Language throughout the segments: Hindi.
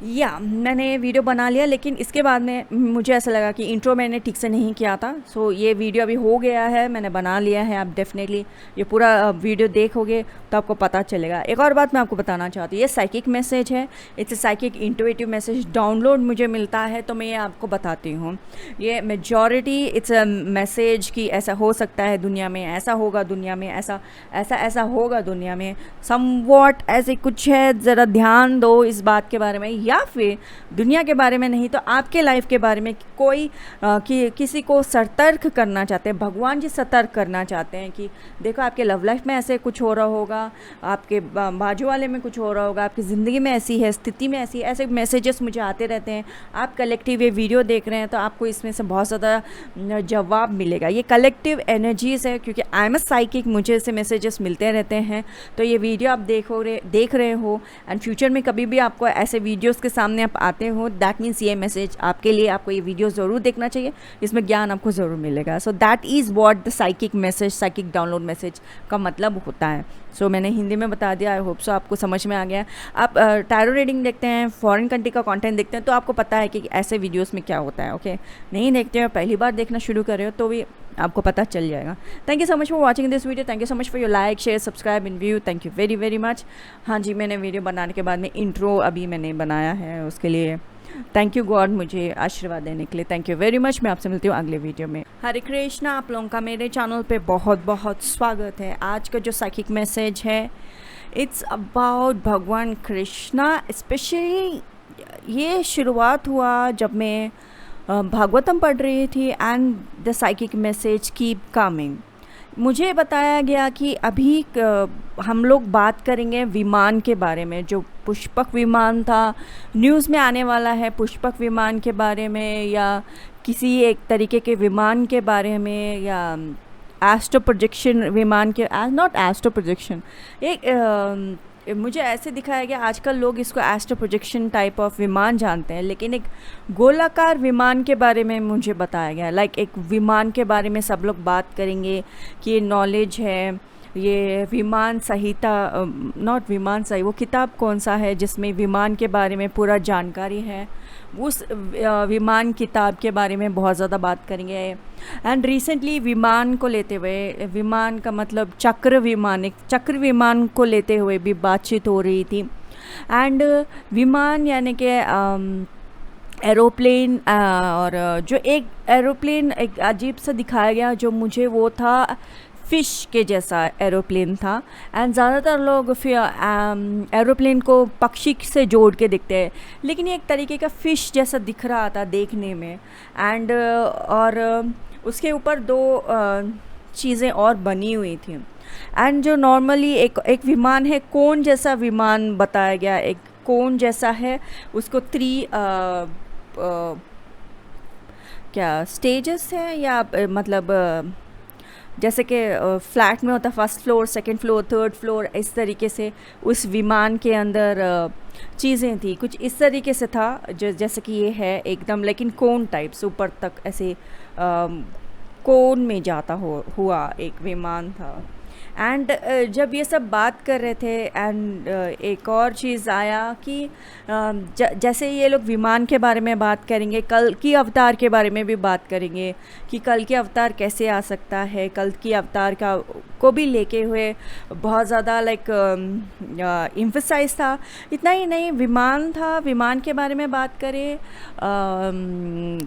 मैंने वीडियो बना लिया, लेकिन इसके बाद में मुझे ऐसा लगा कि इंट्रो मैंने ठीक से नहीं किया था। सो ये वीडियो अभी हो गया है, मैंने बना लिया है। आप डेफिनेटली ये पूरा वीडियो देखोगे तो आपको पता चलेगा। एक और बात मैं आपको बताना चाहती हूँ, ये साइकिक मैसेज है, it's a psychic intuitive message download मुझे मिलता है, तो मैं ये आपको बताती हूँ। ये मेजॉरिटी इट्स अ मैसेज कि ऐसा हो सकता है दुनिया में, ऐसा होगा दुनिया में, ऐसा ऐसा ऐसा होगा दुनिया में, समवॉट ऐसे कुछ है, ज़रा ध्यान दो इस बात के बारे में, या फिर दुनिया के बारे में नहीं तो आपके लाइफ के बारे में कोई किसी को सतर्क करना चाहते हैं। भगवान जी सतर्क करना चाहते हैं कि देखो आपके लव लाइफ में ऐसे कुछ हो रहा होगा, आपके बाजू वाले में कुछ हो रहा होगा, आपकी ज़िंदगी में ऐसी है, स्थिति में ऐसी, ऐसे मैसेजेस मुझे आते रहते हैं। आप कलेक्टिव ये वीडियो देख रहे हैं तो आपको इसमें से बहुत ज़्यादा जवाब मिलेगा। ये कलेक्टिव एनर्जीज़ है, क्योंकि आई एम अ साइकिक, मुझे ऐसे मैसेजेस मिलते रहते हैं। तो ये वीडियो आप देख रहे हो एंड फ्यूचर में कभी भी आपको ऐसे वीडियोस के सामने आप आते हो, दैट मीन्स ये मैसेज आपके लिए, आपको ये वीडियो ज़रूर देखना चाहिए, इसमें ज्ञान आपको ज़रूर मिलेगा। So that is what the psychic message, psychic download message का मतलब होता है। सो मैंने हिंदी में बता दिया, आई होप सो आपको समझ में आ गया। आप टैरो रीडिंग देखते हैं, फॉरेन कंट्री का कंटेंट देखते हैं, तो आपको पता है कि ऐसे वीडियोस में क्या होता है। ओके, नहीं देखते हो, पहली बार देखना शुरू कर रहे हो, तो भी आपको पता चल जाएगा। Thank you so much for watching this video, thank you so much for your like, share, subscribe in view, thank you very very much. हाँ जी, मैंने वीडियो बनाने के बाद में इंट्रो अभी मैंने बनाया है, उसके लिए थैंक यू गॉड मुझे आशीर्वाद देने के लिए, थैंक यू वेरी मच। मैं आपसे मिलती हूँ अगले वीडियो में। हरे कृष्णा, आप लोगों का मेरे चैनल पे बहुत बहुत स्वागत है। आज का जो साइकिक मैसेज है, इट्स अबाउट भगवान कृष्णा। स्पेशली ये शुरुआत हुआ जब मैं भागवतम पढ़ रही थी and the psychic message keep coming. मुझे बताया गया कि अभी हम लोग बात करेंगे विमान के बारे में, जो पुष्पक विमान था, न्यूज़ में आने वाला है पुष्पक विमान के बारे में, या किसी एक तरीके के विमान के बारे में, या एस्ट्रो प्रोजेक्शन विमान के, नॉट एस्ट्रो प्रोजेक्शन, एक मुझे ऐसे दिखाया गया, आजकल लोग इसको एस्ट्रो प्रोजेक्शन टाइप ऑफ विमान जानते हैं, लेकिन एक गोलाकार विमान के बारे में मुझे बताया गया। लाइक एक विमान के बारे में सब लोग बात करेंगे कि ये नॉलेज है, ये विमान संहिता, नॉट विमान सही, वो किताब कौन सा है जिसमें विमान के बारे में पूरा जानकारी है, उस विमान किताब के बारे में बहुत ज़्यादा बात करेंगे। एंड रिसेंटली विमान को लेते हुए, विमान का मतलब चक्र विमान, एक चक्र विमान को लेते हुए भी बातचीत हो रही थी। एंड विमान यानी कि एरोप्लेन, और जो एक एरोप्लेन एक अजीब सा दिखाया गया, जो मुझे वो था फ़िश के जैसा एरोप्लेन था। एंड ज़्यादातर लोग फिर एरोप्लेन को पक्षी से जोड़ के देखते हैं, लेकिन ये एक तरीके का फ़िश जैसा दिख रहा था देखने में। एंड और उसके ऊपर दो चीज़ें और बनी हुई थी। एंड जो नॉर्मली एक विमान है, कोन जैसा विमान बताया गया, एक कोन जैसा है, उसको क्या स्टेजेस हैं, या मतलब जैसे कि फ्लैट में होता है first floor, second floor, third floor, इस तरीके से उस विमान के अंदर चीज़ें थी, कुछ इस तरीके से था, जैसे कि ये है एकदम, लेकिन कोन टाइप्स ऊपर तक ऐसे कोन में जाता हुआ एक विमान था। एंड जब ये सब बात कर रहे थे, एंड एक और चीज़ आया कि जैसे ये लोग विमान के बारे में बात करेंगे, कल की अवतार के बारे में भी बात करेंगे कि कल की अवतार कैसे आ सकता है, कल की अवतार को भी लेके हुए बहुत ज़्यादा लाइक एम्फसाइज था। इतना ही नहीं, विमान था, विमान के बारे में बात करें,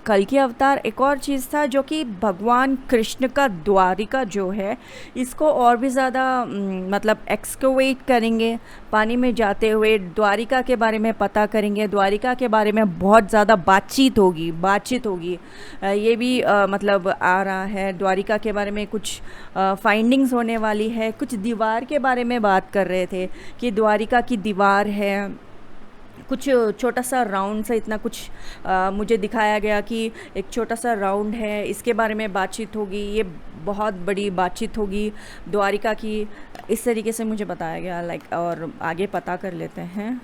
कल की अवतार एक और चीज़ था, जो कि भगवान कृष्ण का द्वारिका जो है, इसको और भी ज़्यादा मतलब एक्सकवेट करेंगे, पानी में जाते हुए द्वारिका के बारे में पता करेंगे, द्वारिका के बारे में बहुत ज़्यादा बातचीत होगी। ये भी मतलब आ रहा है, द्वारिका के बारे में कुछ फाइंडिंग्स होने वाली है। कुछ दीवार के बारे में बात कर रहे थे कि द्वारिका की दीवार है, कुछ छोटा सा राउंड सा, इतना कुछ मुझे दिखाया गया कि एक छोटा सा राउंड है, इसके बारे में बातचीत होगी, ये बहुत बड़ी बातचीत होगी द्वारिका की, इस तरीके से मुझे बताया गया। लाइक और आगे पता कर लेते हैं।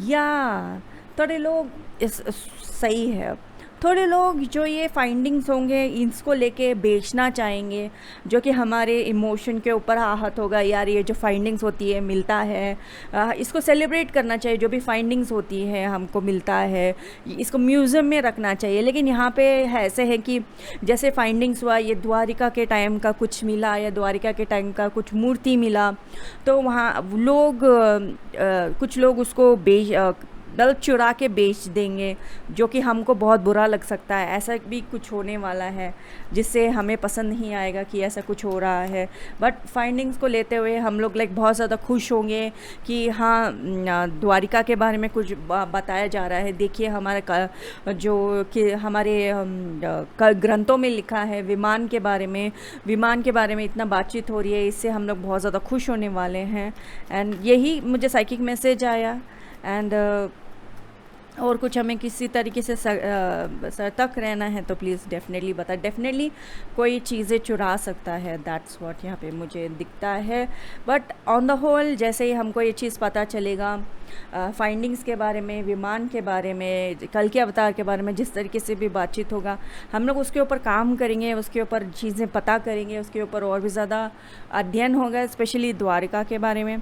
या थोड़े लोग सही है, थोड़े लोग जो ये फाइंडिंग्स होंगे इसको लेके बेचना चाहेंगे, जो कि हमारे इमोशन के ऊपर आहत होगा, यार ये जो फाइंडिंग्स होती है मिलता है, इसको सेलिब्रेट करना चाहिए, जो भी फाइंडिंग्स होती है हमको मिलता है इसको म्यूज़ियम में रखना चाहिए। लेकिन यहाँ पे ऐसे है कि जैसे फाइंडिंग्स हुआ, ये द्वारिका के टाइम का कुछ मिला या द्वारिका के टाइम का कुछ मूर्ति मिला, तो वहाँ लोग कुछ लोग उसको मतलब चुरा के बेच देंगे, जो कि हमको बहुत बुरा लग सकता है। ऐसा भी कुछ होने वाला है जिससे हमें पसंद नहीं आएगा कि ऐसा कुछ हो रहा है। बट फाइंडिंग्स को लेते हुए हम लोग लाइक बहुत ज़्यादा खुश होंगे कि हाँ द्वारिका के बारे में कुछ बताया जा रहा है। देखिए हमारे जो कि हमारे ग्रंथों में लिखा है विमान के बारे में इतना बातचीत हो रही है, इससे हम लोग बहुत ज़्यादा खुश होने वाले हैं। एंड यही मुझे साइकिक मैसेज आया। एंड और कुछ हमें किसी तरीके से सतर्क रहना है तो प्लीज़ डेफिनेटली बता। डेफिनेटली कोई चीज़ें चुरा सकता है, दैट्स व्हाट यहाँ पे मुझे दिखता है। बट ऑन द होल जैसे ही हमको ये चीज़ पता चलेगा फाइंडिंग्स के बारे में, विमान के बारे में, कल के अवतार के बारे में, जिस तरीके से भी बातचीत होगा हम लोग उसके ऊपर काम करेंगे, उसके ऊपर चीज़ें पता करेंगे, उसके ऊपर और भी ज़्यादा अध्ययन होगा, स्पेशली द्वारिका के बारे में।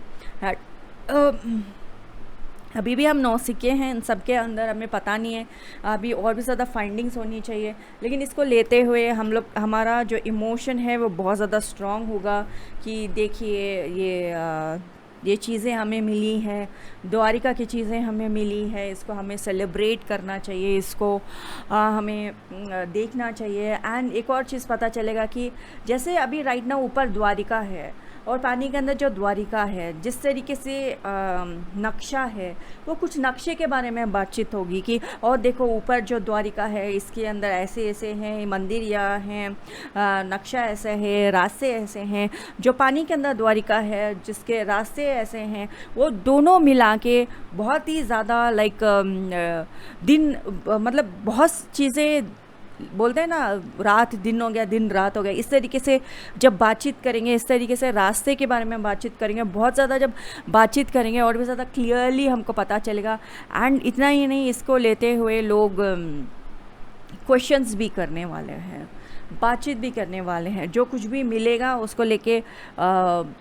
अभी भी हम नौसिखे हैं, इन सब के अंदर हमें पता नहीं है, अभी और भी ज़्यादा फाइंडिंग्स होनी चाहिए। लेकिन इसको लेते हुए हम लोग, हमारा जो इमोशन है वो बहुत ज़्यादा स्ट्रॉन्ग होगा कि देखिए ये चीज़ें हमें मिली हैं, द्वारिका की चीज़ें हमें मिली है, इसको हमें सेलिब्रेट करना चाहिए, इसको हमें देखना चाहिए। एंड एक और चीज़ पता चलेगा कि जैसे अभी राइट नाउ ऊपर द्वारिका है और पानी के अंदर जो द्वारिका है, जिस तरीके से नक्शा है, वो कुछ नक्शे के बारे में बातचीत होगी कि और देखो ऊपर जो द्वारिका है इसके अंदर ऐसे ऐसे हैं मंदिर या हैं, नक्शा ऐसे है, रास्ते ऐसे हैं। जो पानी के अंदर द्वारिका है जिसके रास्ते ऐसे हैं, वो दोनों मिला के बहुत ही ज़्यादा लाइक दिन मतलब बहुत चीज़ें बोलते हैं ना, रात दिन हो गया, दिन रात हो गया, इस तरीके से जब बातचीत करेंगे, इस तरीके से रास्ते के बारे में बातचीत करेंगे, बहुत ज़्यादा जब बातचीत करेंगे और भी ज़्यादा क्लियरली हमको पता चलेगा। एंड इतना ही नहीं, इसको लेते हुए लोग क्वेश्चंस भी करने वाले हैं, बातचीत भी करने वाले हैं, जो कुछ भी मिलेगा उसको लेके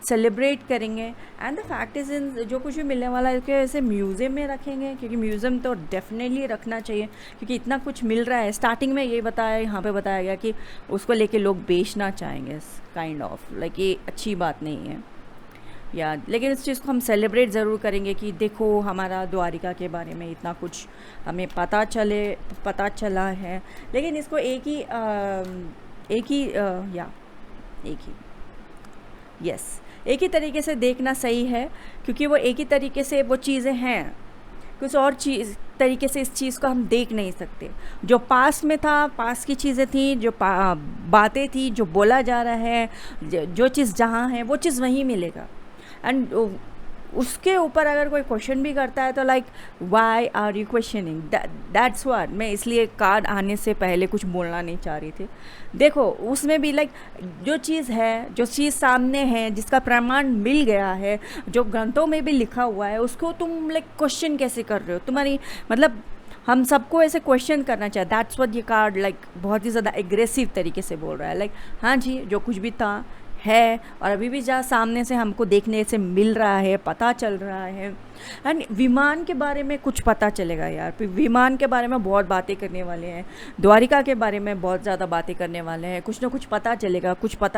सेलिब्रेट करेंगे। And the fact is in, जो कुछ भी मिलने वाला है उसके ऐसे म्यूज़ियम में रखेंगे, क्योंकि म्यूज़ियम तो डेफिनेटली रखना चाहिए, क्योंकि इतना कुछ मिल रहा है। स्टार्टिंग में यही बताया, यहाँ पे बताया गया कि उसको लेके लोग बेचना चाहेंगे, काइंड ऑफ लाइक ये अच्छी बात नहीं है या। लेकिन इस चीज़ को हम सेलिब्रेट ज़रूर करेंगे कि देखो हमारा द्वारिका के बारे में इतना कुछ हमें पता चला है। लेकिन इसको एक ही तरीके से देखना सही है, क्योंकि वो एक ही तरीके से वो चीज़ें हैं, कुछ और चीज़ तरीके से इस चीज़ को हम देख नहीं सकते। जो पास में था, पास की चीज़ें थी, जो बातें थी, जो बोला जा रहा है, जो चीज़ जहाँ है वो चीज़ वहीं मिलेगा। एंड उसके ऊपर अगर कोई क्वेश्चन भी करता है तो like why are you questioning, that's what. मैं इसलिए कार्ड आने से पहले कुछ बोलना नहीं चाह रही थी। देखो उसमें भी लाइक जो चीज़ है, जो चीज़ सामने है, जिसका प्रमाण मिल गया है, जो ग्रंथों में भी लिखा हुआ है, उसको तुम लाइक क्वेश्चन कैसे कर रहे हो? तुम्हारी मतलब हम सबको ऐसे क्वेश्चन करना चाहिए। दैट्स व्हाट ये कार्ड लाइक बहुत ही ज़्यादा एग्रेसिव तरीके से बोल रहा है, लाइक हाँ जी जो कुछ भी था है और अभी भी जहाँ सामने से हमको देखने से मिल रहा है, पता चल रहा है। एंड विमान के बारे में कुछ पता चलेगा यार, विमान के बारे में बहुत बातें करने वाले हैं, द्वारिका के बारे में बहुत ज़्यादा बातें करने वाले हैं, कुछ ना कुछ पता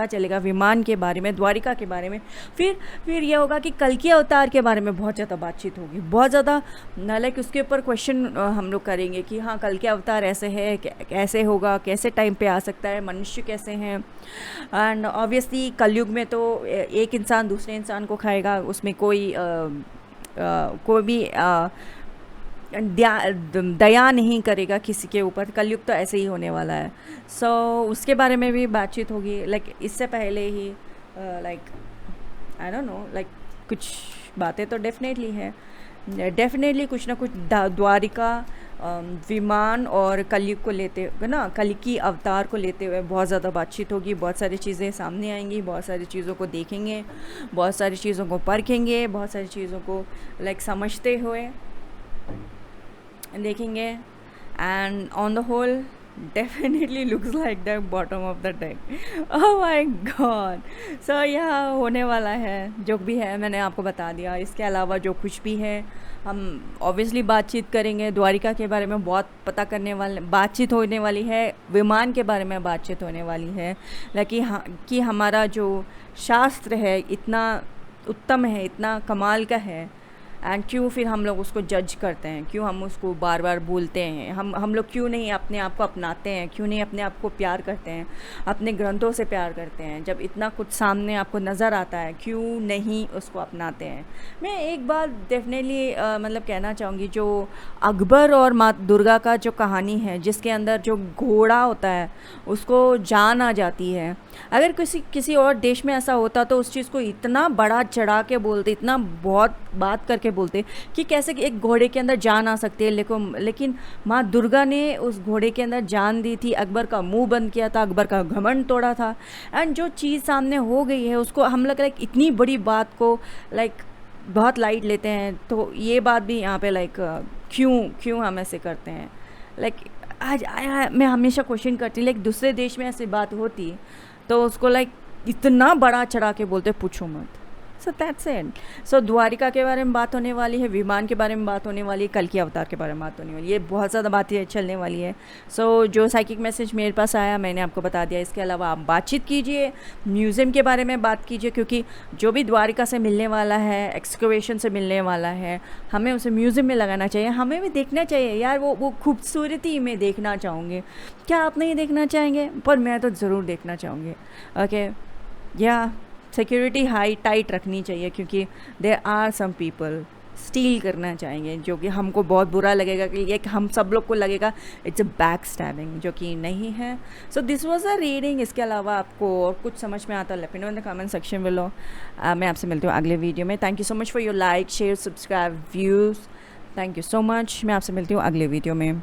चलेगा विमान के बारे में, द्वारिका के बारे में। फिर यह होगा कि कल के अवतार के बारे में बहुत ज़्यादा बातचीत होगी, बहुत ज़्यादा लाइक उसके ऊपर क्वेश्चन हम लोग करेंगे कि हाँ कल के अवतार ऐसे है, कैसे होगा, कैसे टाइम पे आ सकता है, मनुष्य कैसे हैं। एंड ऑब्वियसली कलयुग में तो एक इंसान दूसरे इंसान को खाएगा, उसमें कोई भी दया नहीं करेगा किसी के ऊपर। कलयुग तो ऐसे ही होने वाला है। सो उसके बारे में भी बातचीत होगी। लाइक इससे पहले ही like I don't know, like कुछ बातें तो डेफिनेटली है, डेफिनेटली कुछ ना कुछ द्वारिका, विमान और कलयुग को लेते हुए ना, कल की अवतार को लेते हुए बहुत ज़्यादा बातचीत होगी। बहुत सारी चीज़ें सामने आएंगी, बहुत सारी चीज़ों को देखेंगे, बहुत सारी चीज़ों को परखेंगे, बहुत सारी चीज़ों को लाइक समझते हुए देखेंगे। and on the whole definitely looks like the bottom of the deck. Oh my god. So यह होने वाला है, जो भी है मैंने आपको बता दिया. इसके अलावा जो कुछ भी है हम ऑब्वियसली बातचीत करेंगे. द्वारिका के बारे में बहुत पता करने वाले बातचीत होने वाली है. विमान के बारे में बातचीत होने वाली है. कि हमारा जो शास्त्र है इतना उत्तम है, इतना कमाल का है, एंड क्यों फिर हम लोग उसको जज करते हैं, क्यों हम उसको बार बार बोलते हैं, हम लोग क्यों नहीं अपने आप को अपनाते हैं, क्यों नहीं अपने आप को प्यार करते हैं, अपने ग्रंथों से प्यार करते हैं. जब इतना कुछ सामने आपको नज़र आता है क्यों नहीं उसको अपनाते हैं. मैं एक बात डेफिनेटली मतलब कहना चाहूँगी, जो अकबर और माँ दुर्गा का जो कहानी है जिसके अंदर जो घोड़ा होता है उसको जान आ जाती है. अगर किसी और देश में ऐसा होता तो उस चीज़ को इतना बड़ा चढ़ा के बोलते, इतना बहुत बात करके बोलते कि कैसे कि एक घोड़े के अंदर जान आ सकती है. लेकिन माँ दुर्गा ने उस घोड़े के अंदर जान दी थी. अकबर का मुंह बंद किया था, अकबर का घमंड तोड़ा था. एंड जो चीज़ सामने हो गई है उसको हम लोग लाइक इतनी बड़ी बात को लाइक बहुत लाइट लेते हैं. तो ये बात भी यहाँ पे लाइक क्यों हम ऐसे करते हैं. लाइक आज मैं हमेशा क्वेश्चन करती हूँ, लाइक दूसरे देश में ऐसी बात होती तो उसको लाइक इतना बड़ा चढ़ा के बोलते पूछो मत. So that's it. So Dwarika के बारे में बात होने वाली है, विमान के बारे में बात होने वाली है, कल की अवतार के बारे में बात होने वाली है. ये बहुत ज़्यादा बातें चलने वाली है. सो जो साइकिक मैसेज मेरे पास आया मैंने आपको बता दिया. इसके अलावा आप बातचीत कीजिए, म्यूज़ियम के बारे में बात कीजिए, क्योंकि जो भी द्वारिका से मिलने वाला है, एक्सकवेशन से मिलने वाला है, हमें उसे म्यूज़ियम में लगाना चाहिए. हमें भी देखना चाहिए यार, वो खूबसूरती में देखना चाहूँगे. क्या आप नहीं देखना चाहेंगे? पर मैं तो ज़रूर देखना चाहूँगी. ओके या सिक्योरिटी हाई टाइट रखनी चाहिए, क्योंकि there are some people steal करना चाहेंगे, जो कि हमको बहुत बुरा लगेगा, कि ये हम सब लोग को लगेगा इट्स अ बैक स्टैबिंग, जो कि नहीं है. So this was a reading. इसके अलावा आपको और कुछ समझ में आता है let me know in the comment section below. मैं आपसे मिलती हूँ अगले वीडियो में. Thank you so much for your like, share, subscribe, views. Thank you so much. मैं आपसे मिलती हूँ अगले वीडियो में.